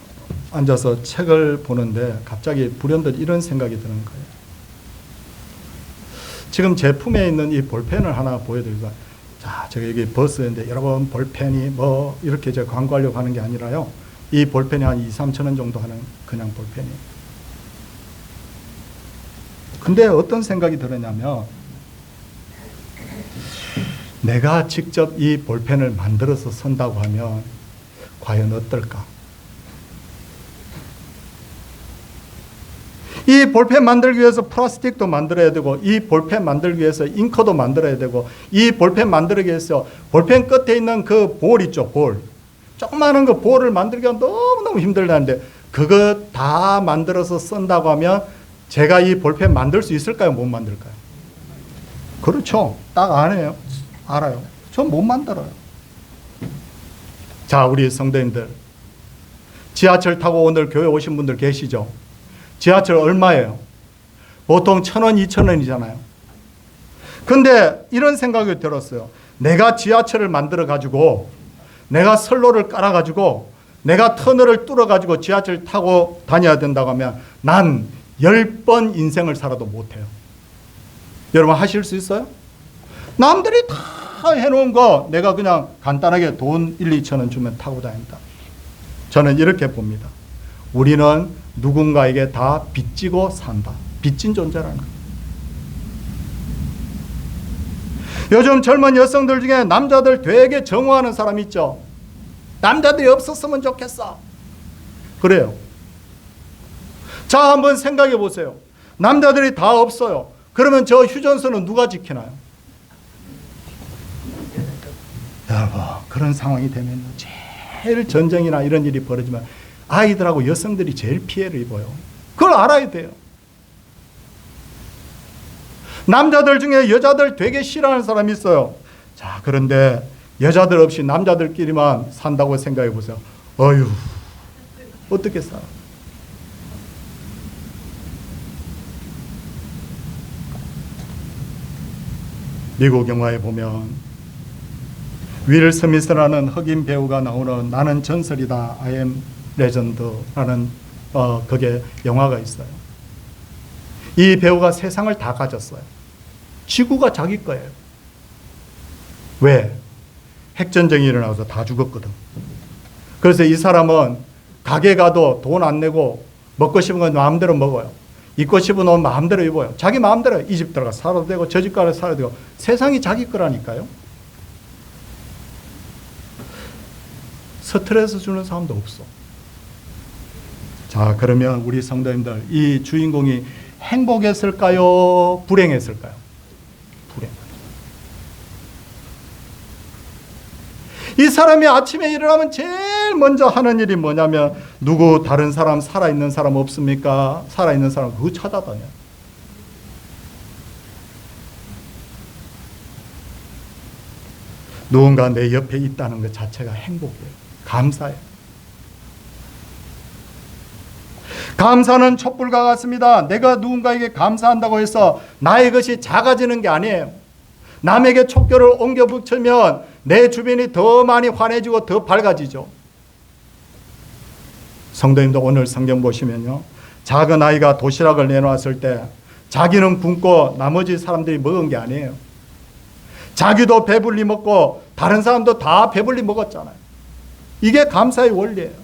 앉아서 책을 보는데 갑자기 불현듯 이런 생각이 드는 거예요. 지금 제 품에 있는 이 볼펜을 하나 보여드리자. 자, 제가 여기 버스인데 여러분 볼펜이 뭐 이렇게 제가 광고하려고 하는 게 아니라요. 이 볼펜이 한 2, 3천 원 정도 하는 그냥 볼펜이에요. 근데 어떤 생각이 들었냐면, 내가 직접 이 볼펜을 만들어서 쓴다고 하면 과연 어떨까? 이 볼펜 만들기 위해서 플라스틱도 만들어야 되고, 이 볼펜 만들기 위해서 잉커도 만들어야 되고, 이 볼펜 만들기 위해서 볼펜 끝에 있는 그 볼 있죠, 볼. 조그마한 그 볼을 만들기가 너무너무 힘들다는데, 그거 다 만들어서 쓴다고 하면 제가 이 볼펜 만들 수 있을까요? 못 만들까요? 그렇죠. 딱 아네요. 알아요. 전 못 만들어요. 자, 우리 성도님들, 지하철 타고 오늘 교회 오신 분들 계시죠? 지하철 얼마예요? 보통 1,000원, 2,000원이잖아요. 근데 이런 생각이 들었어요. 내가 지하철을 만들어 가지고, 내가 선로를 깔아 가지고, 내가 터널을 뚫어 가지고 지하철 타고 다녀야 된다고 하면 난 10번 인생을 살아도 못해요. 여러분 하실 수 있어요? 남들이 다 해놓은 거 내가 그냥 간단하게 돈 1, 2천 원 주면 타고 다닌다. 저는 이렇게 봅니다. 우리는 누군가에게 다 빚지고 산다. 빚진 존재라는 거예요. 요즘 젊은 여성들 중에 남자들 되게 정오하는 사람 있죠. 남자들이 없었으면 좋겠어. 그래요. 자, 한번 생각해 보세요. 남자들이 다 없어요. 그러면 저 휴전선은 누가 지키나요? 여러분, 그런 상황이 되면 제일 전쟁이나 이런 일이 벌어지면 아이들하고 여성들이 제일 피해를 입어요. 그걸 알아야 돼요. 남자들 중에 여자들 되게 싫어하는 사람이 있어요. 자, 그런데 여자들 없이 남자들끼리만 산다고 생각해 보세요. 어휴, 어떻게 살아? 미국 영화에 보면 윌 스미스라는 흑인 배우가 나오는 나는 전설이다, I am 레전드라는 그게 영화가 있어요. 이 배우가 세상을 다 가졌어요. 지구가 자기 거예요. 왜? 핵전쟁이 일어나서 다 죽었거든. 그래서 이 사람은 가게 가도 돈 안 내고 먹고 싶은 건 마음대로 먹어요. 입고 싶은 옷 마음대로 입어요. 자기 마음대로 이 집 들어가 살아도 되고 저 집 가서 살아도 되고 세상이 자기 거라니까요. 스트레스 주는 사람도 없어. 자, 그러면 우리 성도님들, 이 주인공이 행복했을까요? 불행했을까요? 불행. 이 사람이 아침에 일어나면 제일 먼저 하는 일이 뭐냐면, 누구 다른 사람, 살아있는 사람 없습니까? 살아있는 사람 그거 찾아다녀. 누군가 내 옆에 있다는 것 자체가 행복이에요. 감사해요. 감사는 촛불과 같습니다. 내가 누군가에게 감사한다고 해서 나의 것이 작아지는 게 아니에요. 남에게 촛결을 옮겨 붙이면 내 주변이 더 많이 환해지고 더 밝아지죠. 성도님도 오늘 성경 보시면요, 작은 아이가 도시락을 내놓았을 때 자기는 굶고 나머지 사람들이 먹은 게 아니에요. 자기도 배불리 먹고 다른 사람도 다 배불리 먹었잖아요. 이게 감사의 원리예요.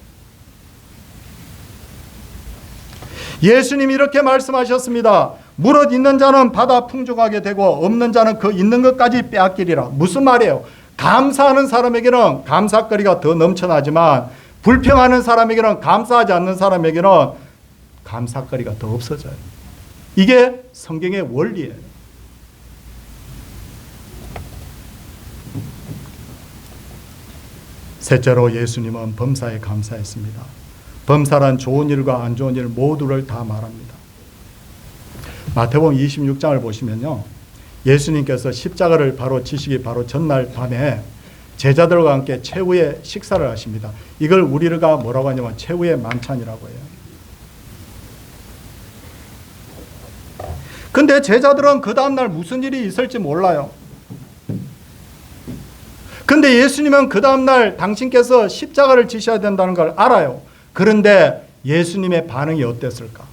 예수님이 이렇게 말씀하셨습니다. 무릇 있는 자는 받아 풍족하게 되고 없는 자는 그 있는 것까지 빼앗기리라. 무슨 말이에요? 감사하는 사람에게는 감사거리가 더 넘쳐나지만 불평하는 사람에게는, 감사하지 않는 사람에게는 감사거리가 더 없어져요. 이게 성경의 원리예요. 셋째로 예수님은 범사에 감사했습니다. 범사란 좋은 일과 안 좋은 일 모두를 다 말합니다. 마태복음 26장을 보시면요, 예수님께서 십자가를 바로 지시기 바로 전날 밤에 제자들과 함께 최후의 식사를 하십니다. 이걸 우리가 뭐라고 하냐면 최후의 만찬이라고 해요. 근데 제자들은 그 다음날 무슨 일이 있을지 몰라요. 근데 예수님은 그 다음날 당신께서 십자가를 지셔야 된다는 걸 알아요. 그런데 예수님의 반응이 어땠을까?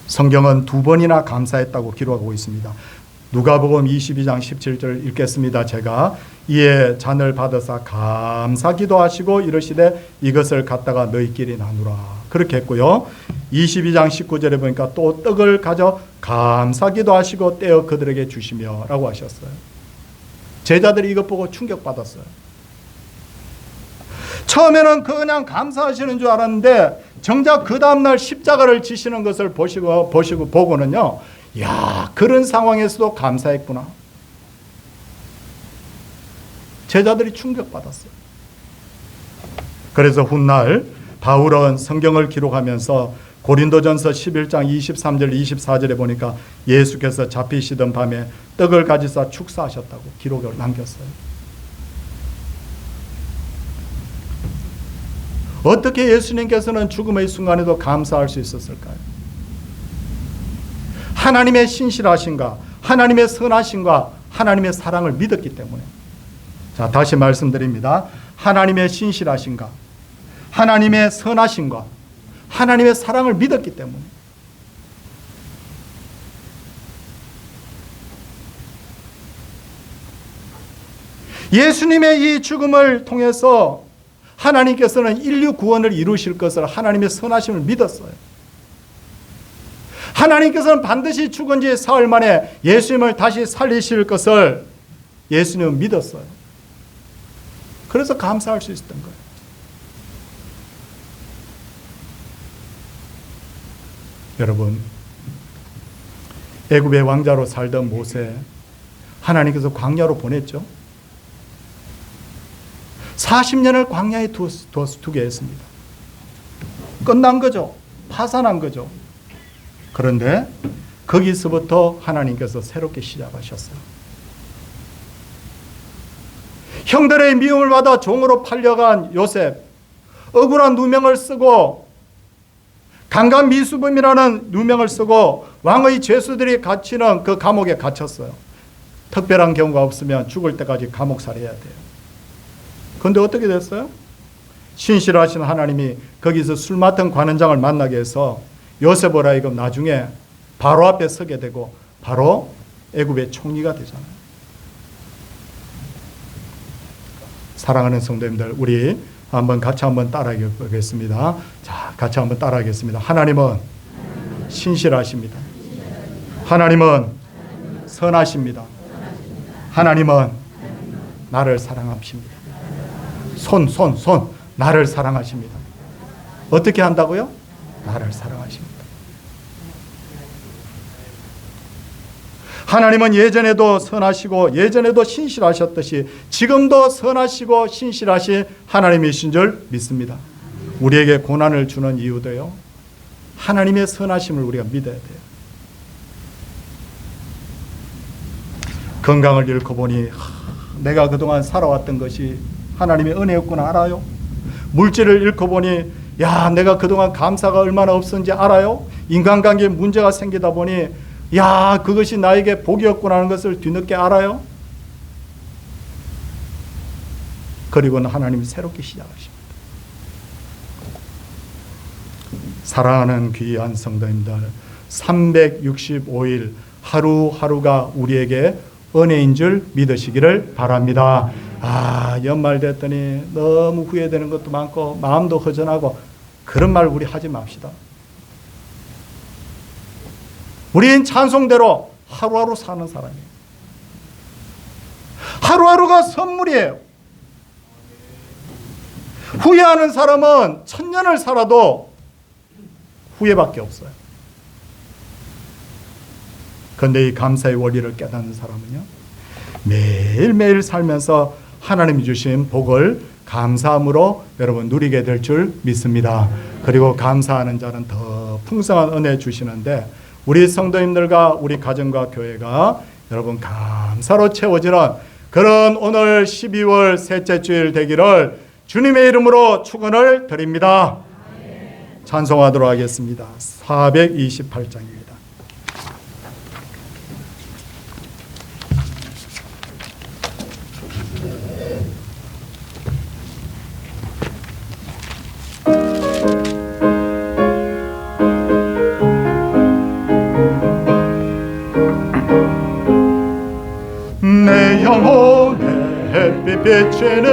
성경은 2번이나 감사했다고 기록하고 있습니다. 누가복음 22장 17절 읽겠습니다. 제가 이에 잔을 받으사 감사 기도하시고 이르시되 이것을 갖다가 너희끼리 나누라. 그렇게 했고요. 22장 19절에 보니까 또 떡을 가져 감사 기도하시고 떼어 그들에게 주시며 라고 하셨어요. 제자들이 이것 보고 충격받았어요. 처음에는 그냥 감사하시는 줄 알았는데 정작 그 다음날 십자가를 지시는 것을 보고는요, 야, 그런 상황에서도 감사했구나. 제자들이 충격받았어요. 그래서 훗날 바울은 성경을 기록하면서 고린도전서 11장 23절 24절에 보니까 예수께서 잡히시던 밤에 떡을 가지사 축사하셨다고 기록을 남겼어요. 어떻게 예수님께서는 죽음의 순간에도 감사할 수 있었을까요? 하나님의 신실하신가, 하나님의 선하신가, 하나님의 사랑을 믿었기 때문에. 자, 다시 말씀드립니다. 하나님의 신실하신가, 하나님의 선하신가, 하나님의 사랑을 믿었기 때문에. 예수님의 이 죽음을 통해서 하나님께서는 인류 구원을 이루실 것을 하나님의 선하심을 믿었어요. 하나님께서는 반드시 죽은 지 사흘 만에 예수님을 다시 살리실 것을 예수님은 믿었어요. 그래서 감사할 수 있었던 거예요. 여러분, 애굽의 왕자로 살던 모세, 하나님께서 광야로 보냈죠. 40년을 광야에 두게 했습니다. 끝난 거죠. 파산한 거죠. 그런데 거기서부터 하나님께서 새롭게 시작하셨어요. 형들의 미움을 받아 종으로 팔려간 요셉, 억울한 누명을 쓰고 강간 미수범이라는 누명을 쓰고 왕의 죄수들이 갇히는 그 감옥에 갇혔어요. 특별한 경우가 없으면 죽을 때까지 감옥살이해야 돼요. 그런데 어떻게 됐어요? 신실하신 하나님이 거기서 술 맡은 관원장을 만나게 해서 요셉을 하여금 나중에 바로 앞에 서게 되고 바로 애굽의 총리가 되잖아요. 사랑하는 성도님들, 우리 같이 한번 따라해 보겠습니다. 자, 같이 한번 따라하겠습니다. 하나님은 신실하십니다. 하나님은 선하십니다. 하나님은 나를 사랑하십니다. 나를 사랑하십니다. 어떻게 한다고요? 나를 사랑하십니다. 하나님은 예전에도 선하시고 예전에도 신실하셨듯이 지금도 선하시고 신실하신 하나님이신 줄 믿습니다. 우리에게 고난을 주는 이유도요, 하나님의 선하심을 우리가 믿어야 돼요. 건강을 잃고 보니 내가 그동안 살아왔던 것이 하나님의 은혜였구나 알아요. 물질을 잃고 보니 야, 내가 그동안 감사가 얼마나 없었는지 알아요. 인간관계에 문제가 생기다 보니 야, 그것이 나에게 복이었구나 하는 것을 뒤늦게 알아요. 그리고는 하나님이 새롭게 시작하십니다. 사랑하는 귀한 성도님들, 365일 하루하루가 우리에게 은혜인 줄 믿으시기를 바랍니다. 연말 됐더니 너무 후회되는 것도 많고 마음도 허전하고 그런 말 우리 하지 맙시다. 우린 찬송대로 하루하루 사는 사람이에요. 하루하루가 선물이에요. 후회하는 사람은 1000년을 살아도 후회밖에 없어요. 그런데 이 감사의 원리를 깨닫는 사람은요, 매일매일 살면서 하나님이 주신 복을 감사함으로 여러분 누리게 될 줄 믿습니다. 그리고 감사하는 자는 더 풍성한 은혜 주시는데 우리 성도님들과 우리 가정과 교회가 여러분 감사로 채워지는 그런 오늘 12월 셋째 주일 되기를 주님의 이름으로 축원을 드립니다. 찬송하도록 하겠습니다. 428장입니다. 비치니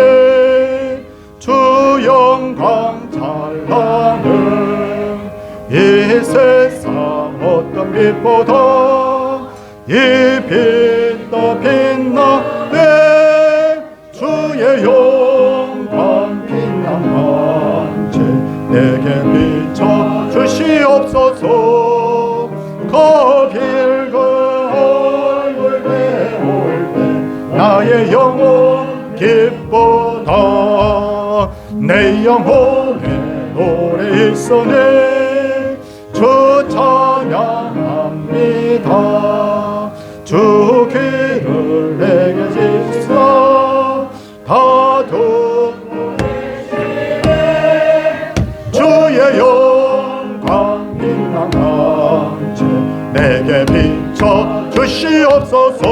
주 영광 찬란은 이 세상 어떤 빛보다 이 빛도 빛나네 주의 영광 빛나는 지 내게 비춰 주시옵소서. 그 밝은 얼굴 배울 때 나의 영혼 기쁘다. 내 영혼에 노래 있으니 주 찬양합니다. 주 귀를 내게 주시사 다 듣고 계시네 주의 영광 빛나는 지 내게 비춰 주시옵소서.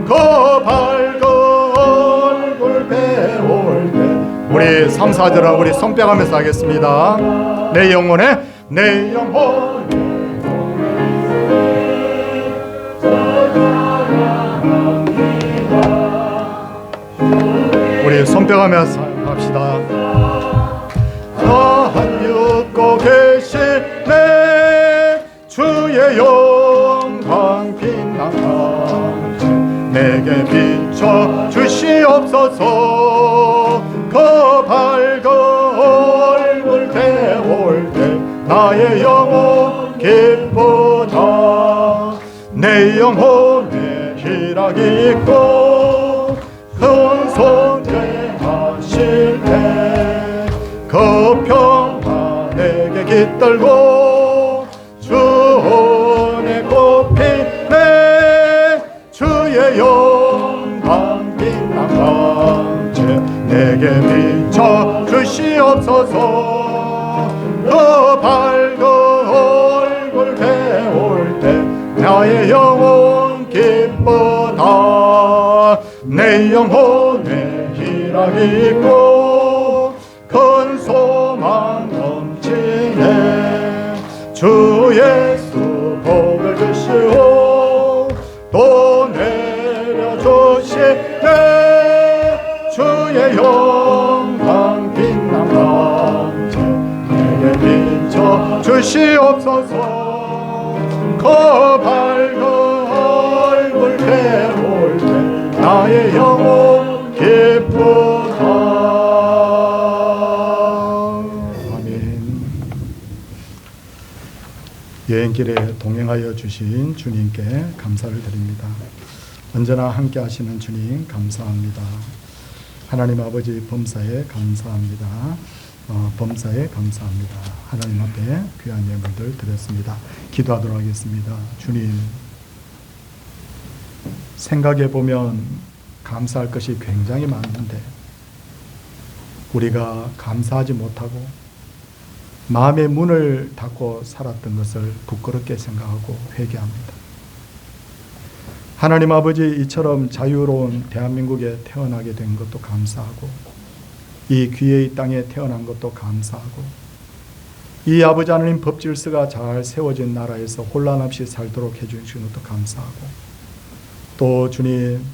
그 밝은 얼굴 배울 때 우리 3, 4절은 우리 손뼉하면서 하겠습니다. 내 영혼에 우리 손뼉하면서 합시다. 한 육고 계시네 주의 영광 빛나는 내게 비춰 주시옵소서. 그 밝은 얼굴 배울 때 나의 영혼 기쁘다. 내 영혼에 희락이 있고 큰 손죄하실 때 그 평화 내게 깃들고 주 은혜 꽃피네 주의 영광 빛나는 지 내게 비춰 주시옵소서. 그 밝은 얼굴 배울 때 나의 영혼 기쁘다. 내 영혼에 희락이 있고 큰 소망 넘치네 주 예수 복을 주시오 또 내려주시네 주의 영광 빛나는 지 내게 비춰 주시옵소서. 그 밝은 얼굴 배울 때 나의 영혼 기쁘다. 여행길에 동행하여 주신 주님께 감사를 드립니다. 언제나 함께 하시는 주님 감사합니다. 하나님 아버지 범사에 감사합니다. 범사에 감사합니다. 하나님 앞에 귀한 예물들 드렸습니다. 기도하도록 하겠습니다. 주님, 생각해 보면 감사할 것이 굉장히 많은데 우리가 감사하지 못하고 마음의 문을 닫고 살았던 것을 부끄럽게 생각하고 회개합니다. 하나님 아버지, 이처럼 자유로운 대한민국에 태어나게 된 것도 감사하고 이 귀의 땅에 태어난 것도 감사하고 이 아버지 하나님 법 질서가 잘 세워진 나라에서 혼란 없이 살도록 해주신 것도 감사하고 또 주님,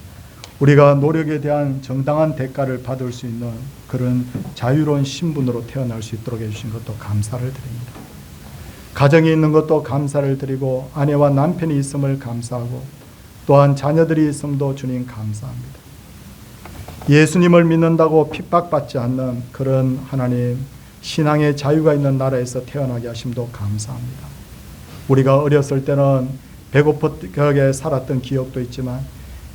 우리가 노력에 대한 정당한 대가를 받을 수 있는 그런 자유로운 신분으로 태어날 수 있도록 해주신 것도 감사를 드립니다. 가정이 있는 것도 감사를 드리고 아내와 남편이 있음을 감사하고 또한 자녀들이 있음도 주님 감사합니다. 예수님을 믿는다고 핍박받지 않는 그런 하나님 신앙의 자유가 있는 나라에서 태어나게 하심도 감사합니다. 우리가 어렸을 때는 배고프게 살았던 기억도 있지만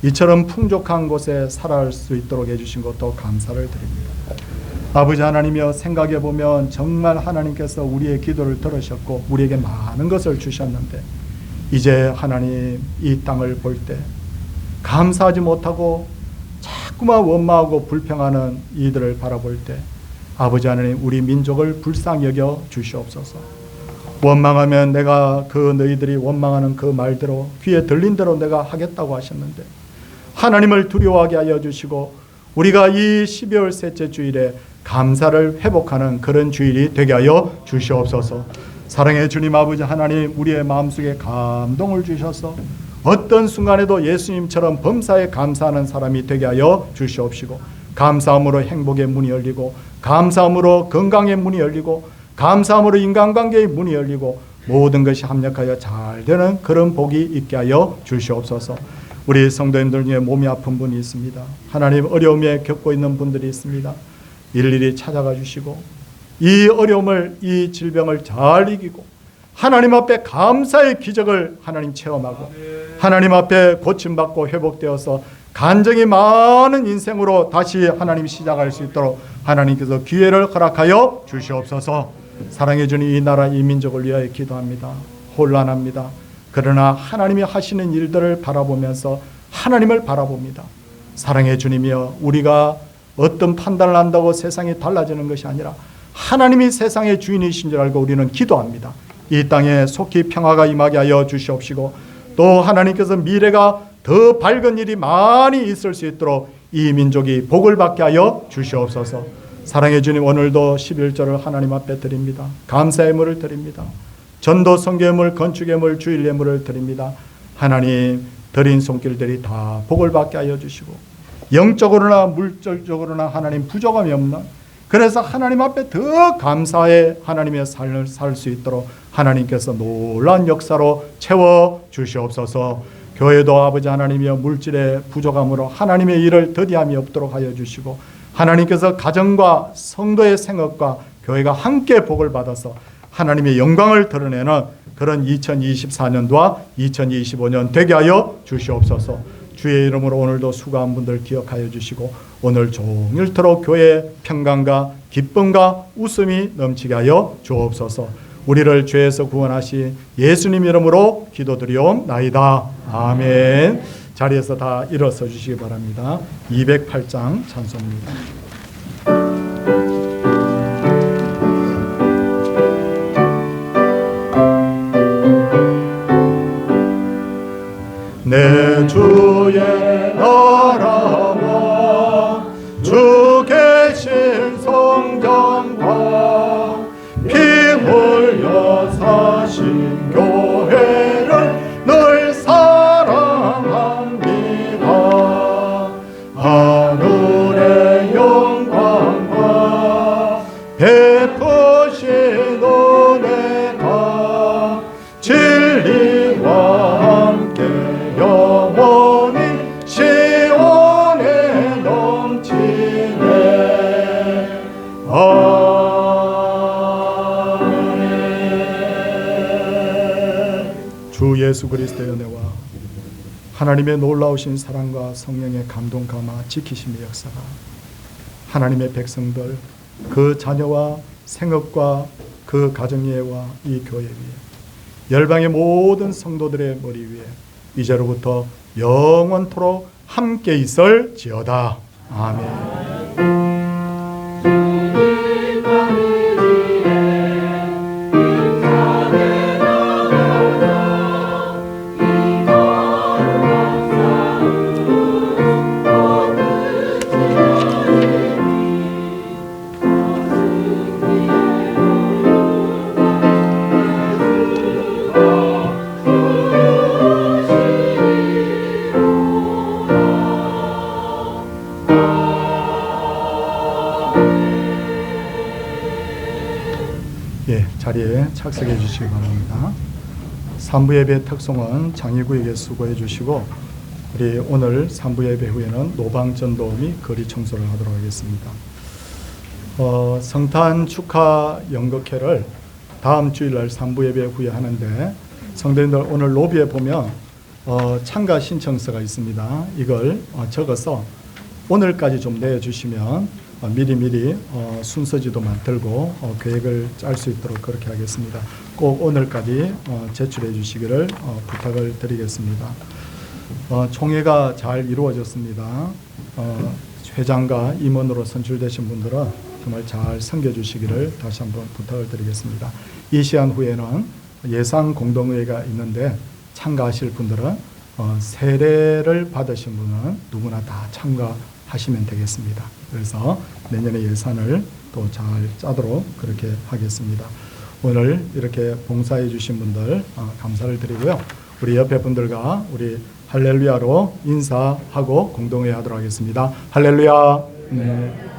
이처럼 풍족한 곳에 살아갈 수 있도록 해주신 것도 감사를 드립니다. 아버지 하나님이여, 생각해 보면 정말 하나님께서 우리의 기도를 들으셨고 우리에게 많은 것을 주셨는데 이제 하나님 이 땅을 볼 때 감사하지 못하고 자꾸만 원망하고 불평하는 이들을 바라볼 때 아버지 하나님, 우리 민족을 불쌍히 여겨 주시옵소서. 원망하면 내가 너희들이 원망하는 그 말대로 귀에 들린 대로 내가 하겠다고 하셨는데 하나님을 두려워하게 하여 주시고 우리가 이 12월 셋째 주일에 감사를 회복하는 그런 주일이 되게 하여 주시옵소서. 사랑의 주님 아버지 하나님, 우리의 마음속에 감동을 주셔서 어떤 순간에도 예수님처럼 범사에 감사하는 사람이 되게 하여 주시옵시고, 감사함으로 행복의 문이 열리고, 감사함으로 건강의 문이 열리고, 감사함으로 인간관계의 문이 열리고, 모든 것이 합력하여 잘 되는 그런 복이 있게 하여 주시옵소서. 우리 성도님들 중에 몸이 아픈 분이 있습니다. 하나님, 어려움에 겪고 있는 분들이 있습니다. 일일이 찾아가 주시고, 이 어려움을, 이 질병을 잘 이기고 하나님 앞에 감사의 기적을 하나님 체험하고, 하나님 앞에 고침받고 회복되어서 간증이 많은 인생으로 다시 하나님 시작할 수 있도록 하나님께서 기회를 허락하여 주시옵소서. 사랑해 주는 이 나라, 이 민족을 위하여 기도합니다. 혼란합니다. 그러나 하나님이 하시는 일들을 바라보면서 하나님을 바라봅니다. 사랑해 주님이여, 우리가 어떤 판단을 한다고 세상이 달라지는 것이 아니라 하나님이 세상의 주인이신 줄 알고 우리는 기도합니다. 이 땅에 속히 평화가 임하게 하여 주시옵시고, 또 하나님께서 미래가 더 밝은 일이 많이 있을 수 있도록 이 민족이 복을 받게 하여 주시옵소서. 사랑해 주님, 오늘도 11절을 하나님 앞에 드립니다. 감사의 예물을 드립니다. 전도, 선교의 예물, 건축의 예물, 주일 예물을 드립니다. 하나님, 드린 손길들이 다 복을 받게 하여 주시고, 영적으로나 물질적으로나 하나님 부족함이 없는, 그래서 하나님 앞에 더 감사의 하나님의 삶을 살 수 있도록 하나님께서 놀라운 역사로 채워 주시옵소서. 교회도 아버지 하나님이여, 물질의 부족함으로 하나님의 일을 더디함이 없도록 하여 주시고, 하나님께서 가정과 성도의 생업과 교회가 함께 복을 받아서 하나님의 영광을 드러내는 그런 2024년도와 2025년 되게 하여 주시옵소서. 주의 이름으로 오늘도 수고한 분들 기억하여 주시고, 오늘 종일토록 교회의 평강과 기쁨과 웃음이 넘치게 하여 주옵소서. 우리를 죄에서 구원하신 예수님 이름으로 기도드리옵나이다. 아멘. 자리에서 다 일어서 주시기 바랍니다. 208장 찬송입니다. 내 주의 나라와 주 계신 성전과 피 흘려 사신 교회를 늘 사랑합니다. 하늘의 영광과 베푸신 은혜가 진리와 함께 영원히 시온에 넘치네. 아멘. 주 예수 그리스도의 은혜와 하나님의 놀라우신 사랑과 성령의 감동 감화 지키심의 역사가 하나님의 백성들, 그 자녀와 생업과 그 가정예와 이 교회 위에, 열방의 모든 성도들의 머리 위에 이제로부터 영원토록 함께 있을지어다. 아멘. 자리에 착석해 주시기 바랍니다. 3부 예배 특송은 장희구에게 수고해 주시고, 우리 오늘 3부 예배 후에는 노방전도 및 거리 청소를 하도록 하겠습니다. 성탄 축하 연극회를 다음 주일날 3부 예배 후에 하는데, 성도님들 오늘 로비에 보면 참가 신청서가 있습니다. 이걸 적어서 오늘까지 좀 내주시면 미리미리 순서지도 만들고 계획을 짤 수 있도록 그렇게 하겠습니다. 꼭 오늘까지 제출해 주시기를 부탁을 드리겠습니다. 총회가 잘 이루어졌습니다. 회장과 임원으로 선출되신 분들은 정말 잘 섬겨주시기를 다시 한번 부탁을 드리겠습니다. 이 시간 후에는 예상 공동회의가 있는데 참가하실 분들은 세례를 받으신 분은 누구나 다 참가하시면 되겠습니다. 그래서 내년에 예산을 또 잘 짜도록 그렇게 하겠습니다. 오늘 이렇게 봉사해 주신 분들 감사를 드리고요. 우리 옆에 분들과 우리 할렐루야로 인사하고 공동회 하도록 하겠습니다. 할렐루야. 네.